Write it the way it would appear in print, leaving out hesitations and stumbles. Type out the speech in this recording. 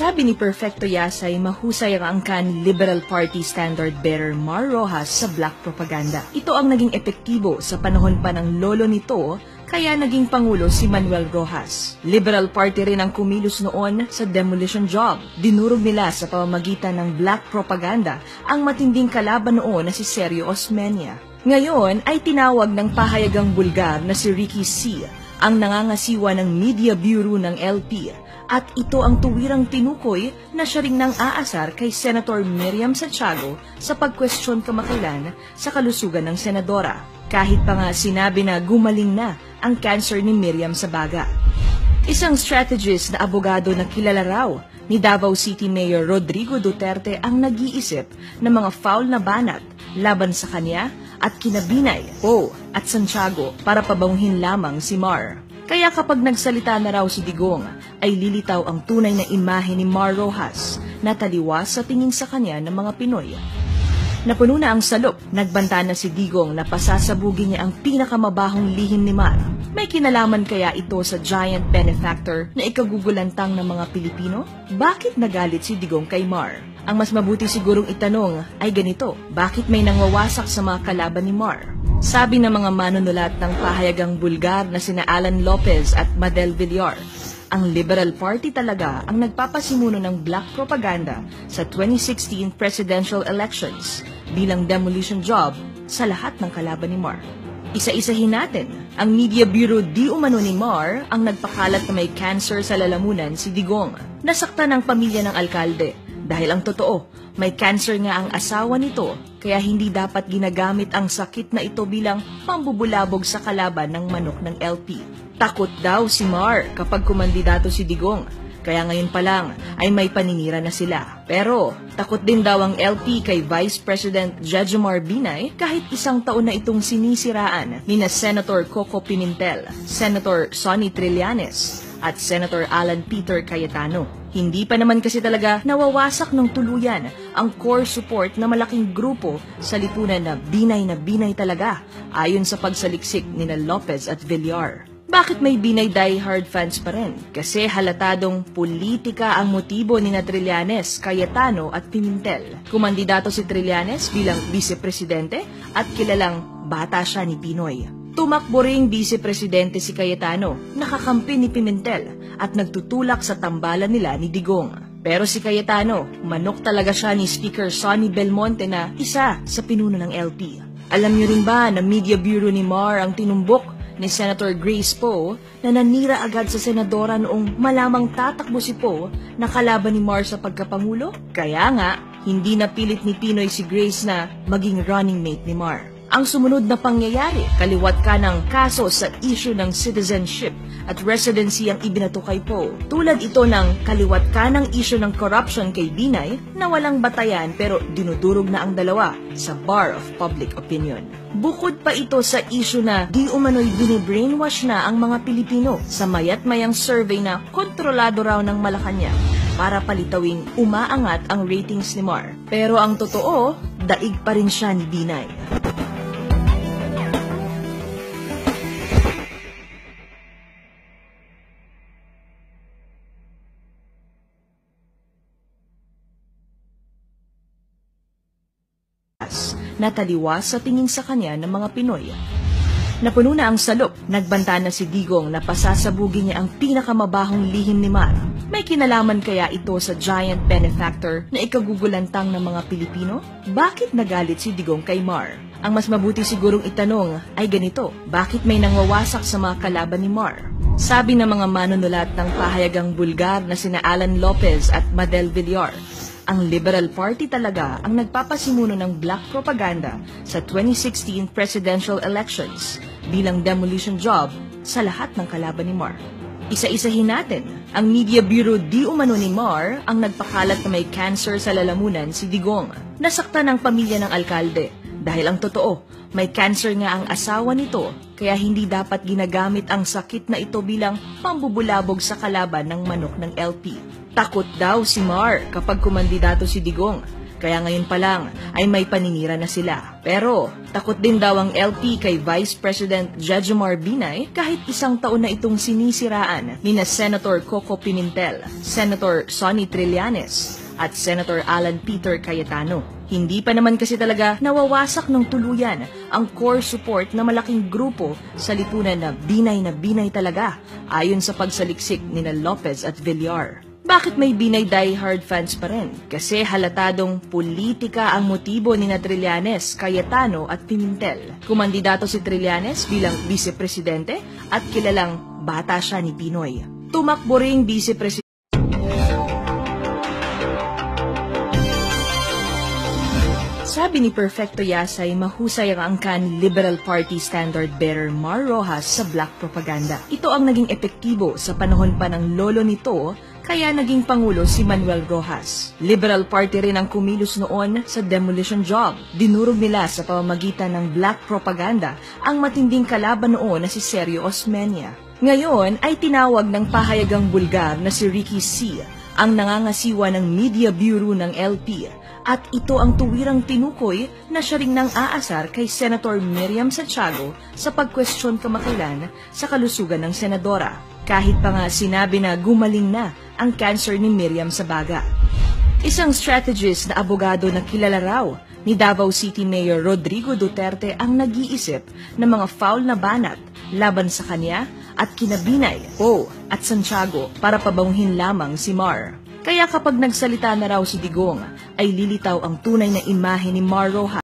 Sabi ni Perfecto Yasay, mahusay ang angkan ni Liberal Party standard bearer Mar Rojas sa black propaganda. Ito ang naging epektibo sa panahon pa ng lolo nito, kaya naging Pangulo si Manuel Rojas. Liberal Party rin ang kumilos noon sa demolition job. Dinurog nila sa pamamagitan ng black propaganda ang matinding kalaban noon na si Sergio Osmeña. Ngayon ay tinawag ng pahayagang bulgar na si Ricky C. ang nangangasiwa ng Media Bureau ng LP. At ito ang tuwirang tinukoy na siya ring nang aasar kay Senator Miriam Santiago sa pagkwestiyon kamakailan sa kalusugan ng senadora. Kahit pa nga sinabi na gumaling na ang cancer ni Miriam sa baga. Isang strategist na abogado na kilala raw ni Davao City Mayor Rodrigo Duterte ang nag-iisip ng mga foul na banat laban sa kanya at kina Binay, Poe at Santiago para pabaunghin lamang si Mar. Kaya kapag nagsalita na raw si Digong, ay lilitaw ang tunay na imahe ni Mar Rojas na taliwas sa tingin sa kanya ng mga Pinoy. Napuno na ang salop, nagbanta na si Digong na pasasabugin niya ang pinakamabahong lihim ni Mar. May kinalaman kaya ito sa giant benefactor na ikagugulantang ng mga Pilipino? Bakit nagalit si Digong kay Mar? Ang mas mabuti sigurong itanong ay ganito, bakit may nangwawasak sa mga kalaban ni Mar? Sabi ng mga manunulat ng pahayagang bulgar na sina Alan Lopez at Madel Villar, ang Liberal Party talaga ang nagpapasimuno ng black propaganda sa 2016 presidential elections bilang demolition job sa lahat ng kalaban ni Mar. Isa-isahin natin, ang Media Bureau di umano ni Mar ang nagpakalat na may cancer sa lalamunan si Digong. Nasaktan ang pamilya ng alkalde dahil ang totoo, may cancer nga ang asawa nito kaya hindi dapat ginagamit ang sakit na ito bilang pambubulabog sa kalaban ng manok ng LP. Takot daw si Mar kapag kumandidato si Digong, kaya ngayon pa lang ay may paninira na sila. Pero takot din daw ang LP kay Vice President Jejomar Binay kahit isang taon na itong sinisiraan ni na Senator Coco Pimentel, Senator Sonny Trillanes at Senator Alan Peter Cayetano. Hindi pa naman kasi talaga nawawasak ng tuluyan ang core support na malaking grupo sa lipunan na Binay talaga ayon sa pagsaliksik ni na Lopez at Villar. Bakit may Binay diehard fans pa rin? Kasi halatadong politika ang motibo ni na Trillanes, Cayetano at Pimentel. Kumandidato si Trillanes bilang vice-presidente at kilalang bata siya ni Pinoy. Tumakbo ring vice-presidente si Cayetano, nakakampi ni Pimentel at nagtutulak sa tambalan nila ni Digong. Pero si Cayetano, manok talaga siya ni Speaker Sonny Belmonte na isa sa pinuno ng LP. Alam niyo rin ba na Media Bureau ni Mar ang tinumbok ni Senator Grace Poe na nanira agad sa senadora noong malamang tatakbo si Poe na kalaban ni Mar sa pagkapangulo? Kaya nga, hindi napilit ni Pinoy si Grace na maging running mate ni Mar. Ang sumunod na pangyayari, kaliwat ka ng kaso sa issue ng citizenship at residency ang ibinato kay Poe. Tulad ito ng kaliwat ka ng issue ng corruption kay Binay na walang batayan pero dinudurog na ang dalawa sa bar of public opinion. Bukod pa ito sa issue na di umano'y binibrainwash na ang mga Pilipino sa mayat-mayang survey na kontrolado raw ng Malacanang para palitawing umaangat ang ratings ni Mar. Pero ang totoo, daig pa rin siya ni Binay. Na taliwas sa tingin sa kanya ng mga Pinoy. Napuno na ang salop, nagbanta na si Digong na pasasabugin niya ang pinakamabahong lihim ni Mar. May kinalaman kaya ito sa giant benefactor na ikagugulantang ng mga Pilipino? Bakit nagalit si Digong kay Mar? Ang mas mabuti sigurong itanong ay ganito, bakit may nangwawasak sa mga kalaban ni Mar? Sabi ng mga manunulat ng pahayagang bulgar na sina Alan Lopez at Madel Villar, ang Liberal Party talaga ang nagpapasimuno ng black propaganda sa 2016 presidential elections bilang demolition job sa lahat ng kalaban ni Mar. Isa-isahin natin, ang Media Bureau di umano ni Mar ang nagpakalat na may cancer sa lalamunan si Digong. Nasaktan ang pamilya ng alkalde dahil ang totoo, may cancer nga ang asawa nito kaya hindi dapat ginagamit ang sakit na ito bilang pambubulabog sa kalaban ng manok ng LP. Takot daw si Mar kapag kumandidato si Digong, Kaya ngayon pa lang ay may paninira na sila. Pero takot din daw ang LP kay Vice President Jejomar Binay kahit isang taon na itong sinisiraan ni Senator Coco Pimentel, Senator Sonny Trillanes at Senator Alan Peter Cayetano. Hindi pa naman kasi talaga nawawasak ng tuluyan ang core support na malaking grupo sa lipunan na Binay talaga ayon sa pagsaliksik ni Lopez at Villar. Bakit may Binay diehard fans pa rin? Kasi halatadong politika ang motibo ni Trillanes, Cayetano at Pimentel. Kumandidato si Trillanes bilang vice-presidente at kilalang bata siya ni Pinoy. Tumakbo ring vice-presidente. Sabi ni Perfecto Yasay, mahusay ang angkan Liberal Party standard bearer Mar Rojas sa black propaganda. Ito ang naging epektibo sa panahon pa ng lolo nito, kaya naging pangulo si Manuel Rojas. Liberal Party rin ang kumilos noon sa demolition job. Dinurog nila sa pamamagitan ng black propaganda ang matinding kalaban noon na si Sergio Osmeña. Ngayon ay tinawag ng pahayagang bulgar na si Ricky C. ang nangangasiwa ng Media Bureau ng LP. At ito ang tuwirang tinukoy na siya ring nang aasar kay Senator Miriam Santiago sa pagkwestiyon kamakailan sa kalusugan ng senadora. Kahit pa nga sinabi na gumaling na ang cancer ni Miriam sa baga. Isang strategist na abogado na kilala raw ni Davao City Mayor Rodrigo Duterte ang nag-iisip ng mga foul na banat laban sa kanya at kina Binay, Poe at Santiago para pabauhin lamang si Mar. Kaya kapag nagsalita na raw si Digong, ay lilitaw ang tunay na imahe ni Mar Rojas.